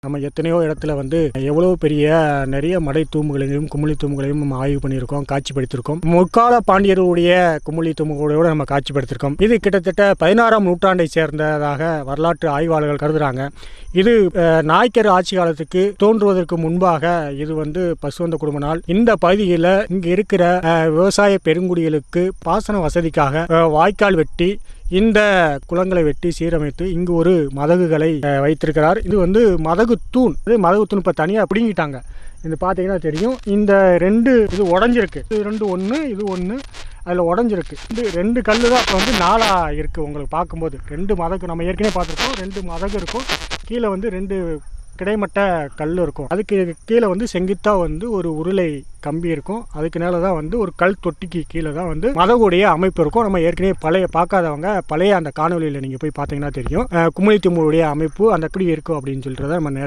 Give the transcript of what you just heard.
நம்ம எத்தனையோ இடத்துல வந்து எவ்வளோ பெரிய நிறைய மடை தூம்புகளையும் குமிழி தூம்புகளையும் நம்ம ஆய்வு பண்ணியிருக்கோம், காட்சிப்படுத்தியிருக்கோம். முற்கால பாண்டியருடைய குமிழி தூம்புகளோடு நம்ம காட்சிப்படுத்தியிருக்கோம். இது கிட்டத்தட்ட 16ஆம் நூற்றாண்டை சேர்ந்ததாக வரலாற்று ஆய்வாளர்கள் கருதுகிறாங்க. இது நாயக்கர் ஆட்சி காலத்துக்கு தோன்றுவதற்கு முன்பாக இது வந்து பசுவந்த குடும்ப நாள். இந்த பகுதியில் இங்கே இருக்கிற விவசாய பெருங்குடிகளுக்கு பாசன வசதிக்காக வாய்க்கால் வெட்டி இந்த குளங்களை வெட்டி சீரமைத்து இங்கு ஒரு மதகுகளை வைத்திருக்கிறார். இது வந்து மதகு தூண். இப்போ தனியாக பிடுங்கிட்டாங்க. இது பார்த்தீங்கன்னா தெரியும். இந்த ரெண்டு இது உடஞ்சிருக்கு. இது ரெண்டு ஒன்று, இது ஒன்று அதில் உடஞ்சிருக்கு. இது ரெண்டு கல் தான் இப்போ வந்து நாளாக இருக்குது. உங்களுக்கு பார்க்கும்போது ரெண்டு மதகு நம்ம ஏற்கனவே பார்த்துருக்கோம். ரெண்டு மதகு இருக்கும். கீழே வந்து ரெண்டு கிடைமட்ட கல் இருக்கும். அதுக்கு கீழே வந்து செங்குத்தாக வந்து ஒரு உருளை கம்பி இருக்கும். அதுக்கு மேலே தான் வந்து ஒரு கல் தொட்டிக்கு கீழே தான் வந்து மதகுடைய அமைப்பு இருக்கும். நம்ம ஏற்கனவே பழைய பார்க்காதவங்க பழைய அந்த காணொலியில் நீங்கள் போய் பார்த்தீங்கன்னா தெரியும். குமிழி தூம்புடைய அமைப்பு அந்த எப்படி இருக்கும் அப்படின்னு சொல்கிறத நம்ம நேரடி